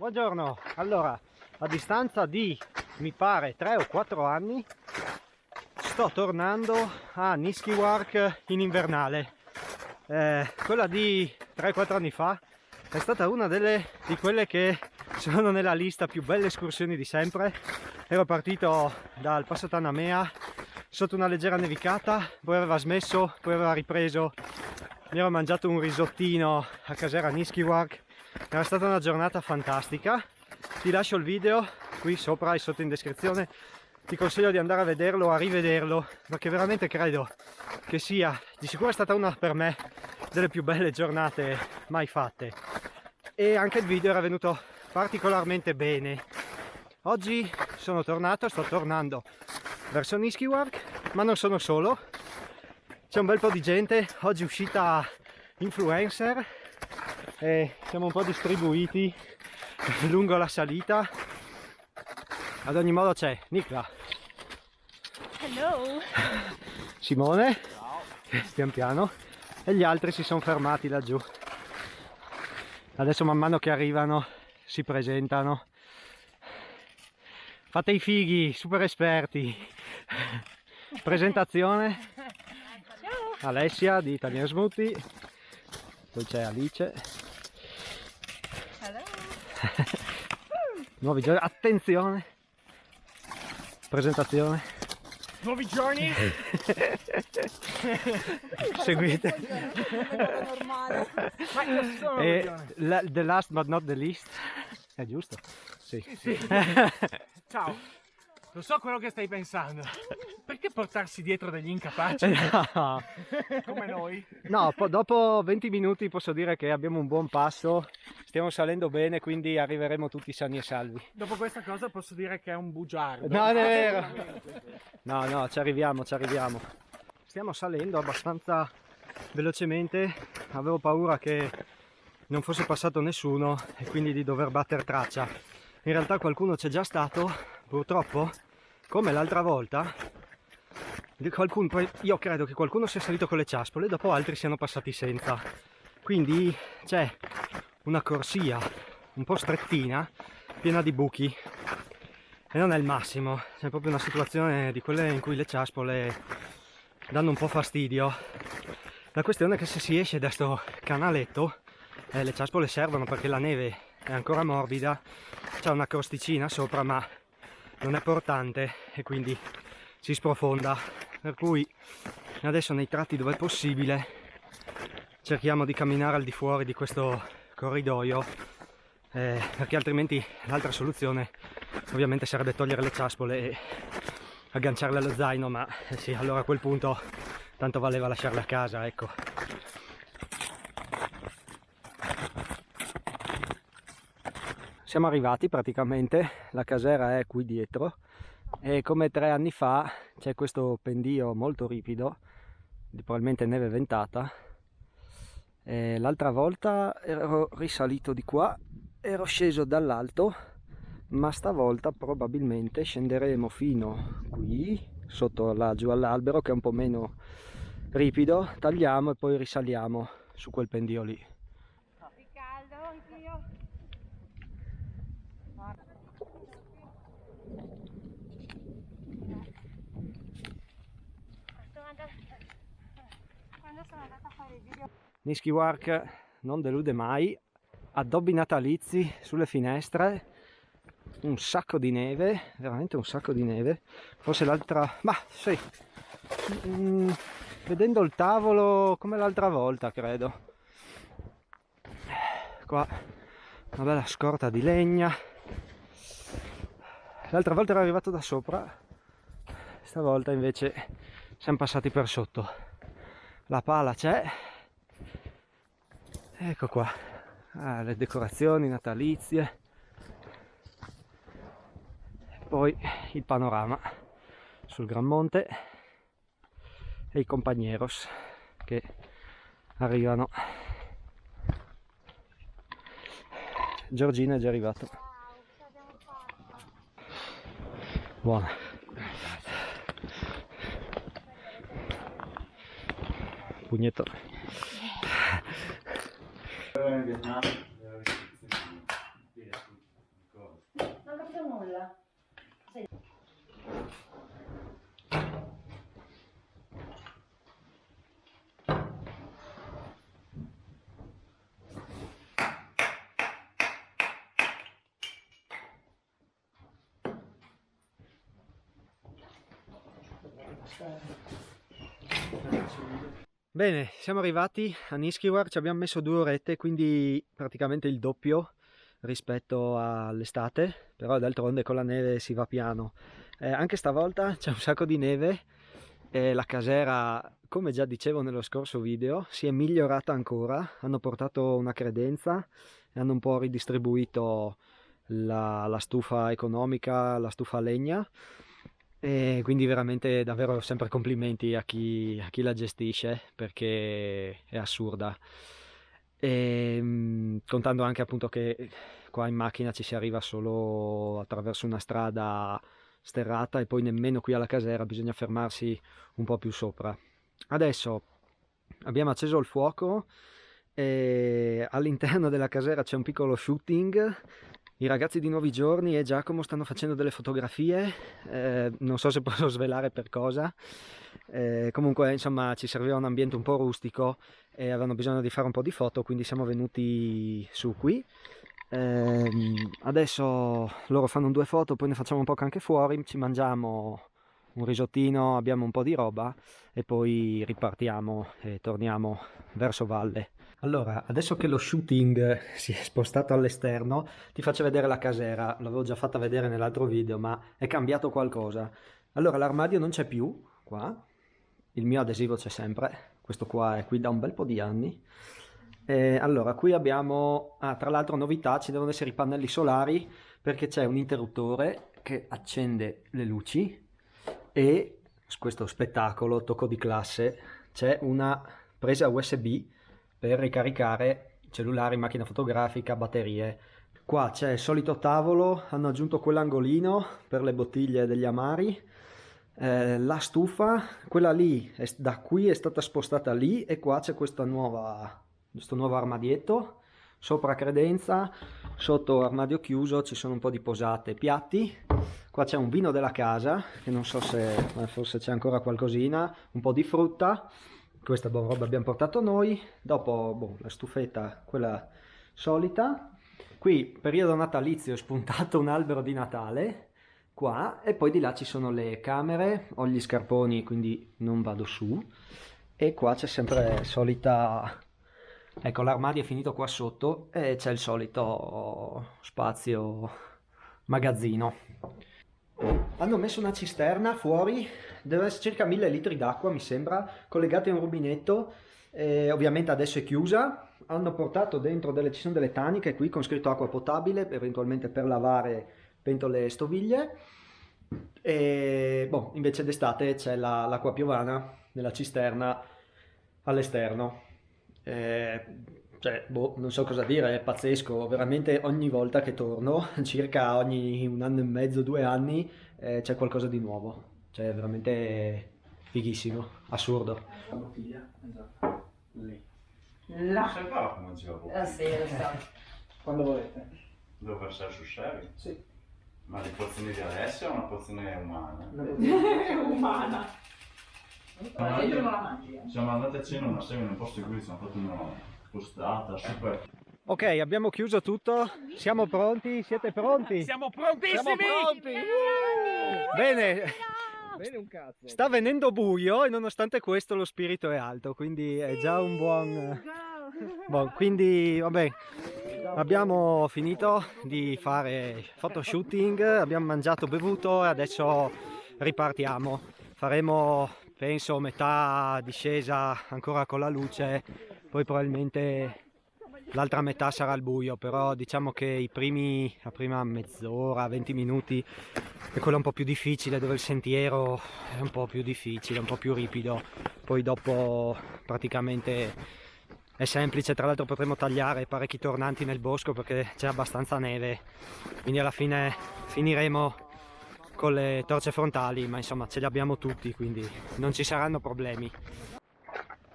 Buongiorno, allora a distanza di mi pare 3 o 4 anni sto tornando a Niskiwalk in invernale. Quella di 3-4 anni fa è stata una di quelle che sono nella lista più belle escursioni di sempre. Ero partito dal Passo Tanamea sotto una leggera nevicata, poi aveva smesso, poi aveva ripreso, mi ero mangiato un risottino a Casera Niskiwalk. Era stata una giornata fantastica. Ti lascio il video qui sopra e sotto in descrizione, ti consiglio di andare a vederlo, a rivederlo, perché veramente credo che sia, di sicuro è stata una per me delle più belle giornate mai fatte, e anche il video era venuto particolarmente bene. Oggi sto tornando verso Niskiwalk, ma non sono solo, c'è un bel po' di gente, oggi uscita influencer e siamo un po' distribuiti lungo la salita. Ad ogni modo c'è Nicla, Hello. Simone, pian piano, e gli altri si sono fermati laggiù. Adesso man mano che arrivano si presentano. Fate i fighi, super esperti. Presentazione: Ciao. Alessia di Italian Smoothie, poi c'è Alice. Hello. Nuovi giorni, attenzione, presentazione. Nuovi giorni? Seguite. Normale. Ma io sono E the last but not the least, è giusto? Sì. Sì. Ciao. Lo so quello che stai pensando. Perché portarsi dietro degli incapaci No, come noi? no, dopo 20 minuti posso dire che abbiamo un buon passo, stiamo salendo bene, quindi arriveremo tutti sani e salvi. Dopo questa cosa posso dire che è un bugiardo. No, è vero. No, ci arriviamo. Stiamo salendo abbastanza velocemente, avevo paura che non fosse passato nessuno e quindi di dover battere traccia. In realtà qualcuno c'è già stato, purtroppo, come l'altra volta. Io credo che qualcuno sia salito con le ciaspole, dopo altri siano passati senza. Quindi c'è una corsia un po' strettina, piena di buchi, e non è il massimo. C'è proprio una situazione di quelle in cui le ciaspole danno un po' fastidio. La questione è che se si esce da sto canaletto, le ciaspole servono perché la neve è ancora morbida, c'è una crosticina sopra ma non è portante e quindi si sprofonda, per cui adesso nei tratti dove è possibile cerchiamo di camminare al di fuori di questo corridoio, perché altrimenti l'altra soluzione ovviamente sarebbe togliere le ciaspole e agganciarle allo zaino, ma sì, allora a quel punto tanto valeva lasciarle a casa, ecco. Siamo arrivati praticamente, la casera è qui dietro e come 3 anni fa c'è questo pendio molto ripido, di probabilmente neve ventata. L'altra volta ero risalito di qua, ero sceso dall'alto, ma stavolta probabilmente scenderemo fino qui, sotto giù all'albero che è un po' meno ripido, tagliamo e poi risaliamo su quel pendio lì. Che caldo anch'io. Quando sono andata a fare il video. Niskiwalk non delude mai, addobbi natalizi sulle finestre, un sacco di neve, veramente un sacco di neve. Forse l'altra, ma sì, vedendo il tavolo come l'altra volta credo. Qua una bella scorta di legna, l'altra volta ero arrivato da sopra, stavolta invece siamo passati per sotto. La pala c'è, ecco qua, le decorazioni natalizie, poi il panorama sul Gran Monte e i compagneros che arrivano. Giorgina è già arrivato. Buona. Pugnetto. Bene, siamo arrivati a Niskiwar, ci abbiamo messo 2 orette, quindi praticamente il doppio rispetto all'estate, però d'altronde con la neve si va piano. Anche stavolta c'è un sacco di neve e la casera, come già dicevo nello scorso video, si è migliorata ancora. Hanno portato una credenza e hanno un po' ridistribuito la stufa economica, la stufa a legna, e quindi veramente davvero sempre complimenti a chi la gestisce, perché è assurda. Contando anche appunto che qua in macchina ci si arriva solo attraverso una strada sterrata e poi nemmeno qui alla casera, bisogna fermarsi un po' più sopra. Adesso abbiamo acceso il fuoco e all'interno della casera c'è un piccolo shooting. I ragazzi di Nuovi Giorni e Giacomo stanno facendo delle fotografie, non so se posso svelare per cosa. Comunque insomma ci serviva un ambiente un po' rustico e avevano bisogno di fare un po' di foto, quindi siamo venuti su qui. Adesso loro fanno 2 foto, poi ne facciamo un po' anche fuori, ci mangiamo un risottino, abbiamo un po' di roba e poi ripartiamo e torniamo verso valle. Allora, adesso che lo shooting si è spostato all'esterno, ti faccio vedere la casera. L'avevo già fatta vedere nell'altro video, ma è cambiato qualcosa. Allora, l'armadio non c'è più qua, il mio adesivo c'è sempre, questo qua è qui da un bel po' di anni. Allora, qui abbiamo, tra l'altro novità, ci devono essere i pannelli solari, perché c'è un interruttore che accende le luci e, questo spettacolo, tocco di classe, c'è una presa USB per ricaricare cellulari, macchina fotografica, batterie. Qua c'è il solito tavolo, hanno aggiunto quell'angolino per le bottiglie degli amari. La stufa, quella lì, da qui è stata spostata lì e qua c'è questo nuovo armadietto, sopra credenza, sotto armadio chiuso, ci sono un po' di posate, piatti. Qua c'è un vino della casa, che non so se forse c'è ancora qualcosina, un po' di frutta. Questa buona roba abbiamo portato noi. Dopo la stufetta, quella solita. Qui periodo natalizio è spuntato un albero di Natale qua, e poi di là ci sono le camere. Ho gli scarponi quindi non vado su, e qua c'è sempre solita, ecco, l'armadio è finito qua sotto e c'è il solito spazio magazzino. Hanno messo una cisterna fuori, deve essere circa 1000 litri d'acqua mi sembra, collegati a un rubinetto, ovviamente adesso è chiusa. Hanno portato dentro ci sono delle taniche qui con scritto acqua potabile, eventualmente per lavare pentole e stoviglie. E invece d'estate c'è l'acqua piovana nella cisterna all'esterno. Non so cosa dire, è pazzesco, veramente ogni volta che torno, circa ogni 1 anno e mezzo, 2 anni, c'è qualcosa di nuovo, cioè veramente fighissimo, assurdo. La bottiglia, esatto, lì. Là. Sai fare come si va La sera sta. Quando volete. Devo versare sul sherry? Sì. Ma le porzioni di Alessia o una porzione umana? Umana. Ma Dentro non la mangi, siamo andati a cena una sera in un posto in cui ci hanno fatto una costata super. Ok, abbiamo chiuso tutto, siamo pronti, siete pronti? Siamo prontissimi! Siamo pronti! Bene, Bene un cazzo. sta venendo buio e nonostante questo lo spirito è alto, quindi è già un buon... quindi vabbè, abbiamo finito di fare photoshooting, abbiamo mangiato, bevuto e adesso ripartiamo. Faremo, penso, metà discesa ancora con la luce, poi probabilmente l'altra metà sarà al buio, però diciamo che la prima mezz'ora, 20 minuti è quella un po' più difficile, dove il sentiero è un po' più difficile, un po' più ripido, poi dopo praticamente è semplice. Tra l'altro potremo tagliare parecchi tornanti nel bosco perché c'è abbastanza neve, quindi alla fine finiremo con le torce frontali, ma insomma ce li abbiamo tutti, quindi non ci saranno problemi.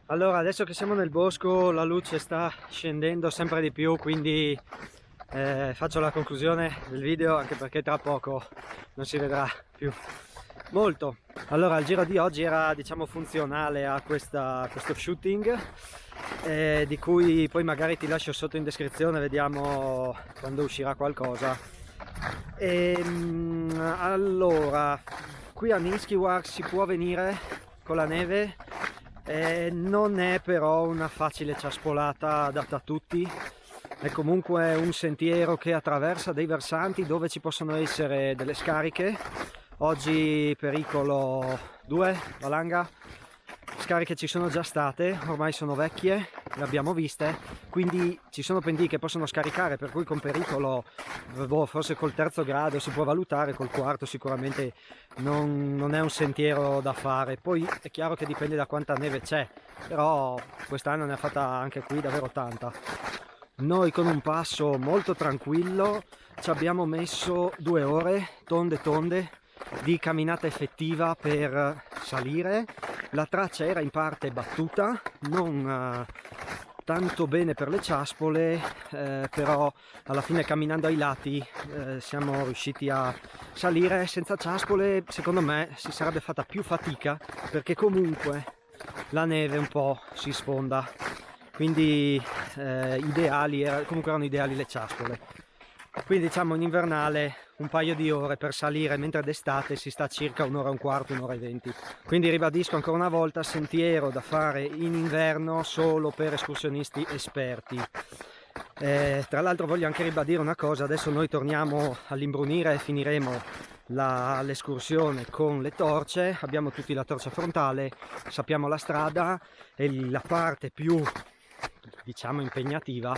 Allora, adesso che siamo nel bosco la luce sta scendendo sempre di più, quindi faccio la conclusione del video, anche perché tra poco non si vedrà più molto. Allora, il giro di oggi era, diciamo, funzionale a questo shooting, di cui poi magari ti lascio sotto in descrizione, vediamo quando uscirà qualcosa. Allora, qui a Niskiwak si può venire con la neve, non è però una facile ciaspolata adatta a tutti, è comunque un sentiero che attraversa dei versanti dove ci possono essere delle scariche. Oggi pericolo 2, valanga. Scariche ci sono già state, ormai sono vecchie, le abbiamo viste, quindi ci sono pendii che possono scaricare, per cui con pericolo, forse col terzo grado si può valutare, col quarto sicuramente non è un sentiero da fare. Poi è chiaro che dipende da quanta neve c'è, però quest'anno ne ha fatta anche qui davvero tanta. Noi con un passo molto tranquillo ci abbiamo messo 2 ore tonde di camminata effettiva per salire. La traccia era in parte battuta, non tanto bene per le ciaspole, però alla fine camminando ai lati siamo riusciti a salire senza ciaspole. Secondo me si sarebbe fatta più fatica perché comunque la neve un po' si sfonda, quindi comunque erano ideali le ciaspole. Quindi diciamo in invernale un paio di ore per salire, mentre d'estate si sta circa 1 ora e un quarto, 1 ora e 20. Quindi ribadisco ancora una volta, sentiero da fare in inverno solo per escursionisti esperti. Tra l'altro voglio anche ribadire una cosa, adesso noi torniamo all'imbrunire e finiremo l'escursione con le torce, abbiamo tutti la torcia frontale, sappiamo la strada e la parte più, diciamo, impegnativa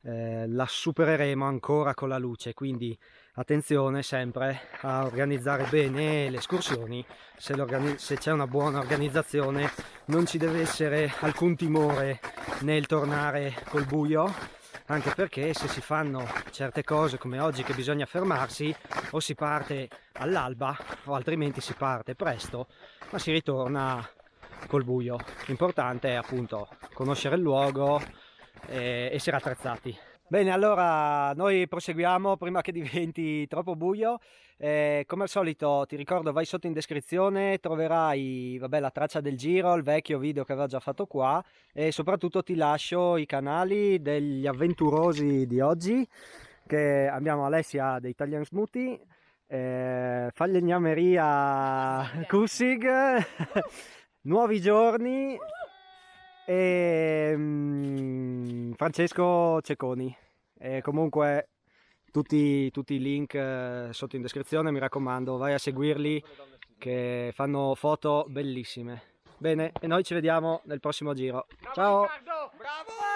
la supereremo ancora con la luce, quindi attenzione sempre a organizzare bene le escursioni. Se c'è una buona organizzazione non ci deve essere alcun timore nel tornare col buio, anche perché se si fanno certe cose come oggi che bisogna fermarsi, o si parte all'alba o altrimenti si parte presto ma si ritorna col buio. L'importante è appunto conoscere il luogo e essere attrezzati. Bene, allora noi proseguiamo prima che diventi troppo buio. Come al solito ti ricordo, vai sotto in descrizione, troverai la traccia del giro, il vecchio video che aveva già fatto qua, e soprattutto ti lascio i canali degli avventurosi di oggi, che abbiamo Alessia dei Italian Smoothie, Falegnameria Kussig, Nuovi Giorni e Francesco Cecconi. Comunque tutti i link sotto in descrizione, mi raccomando, vai a seguirli che fanno foto bellissime. Bene, e noi ci vediamo nel prossimo giro. Ciao! Bravo!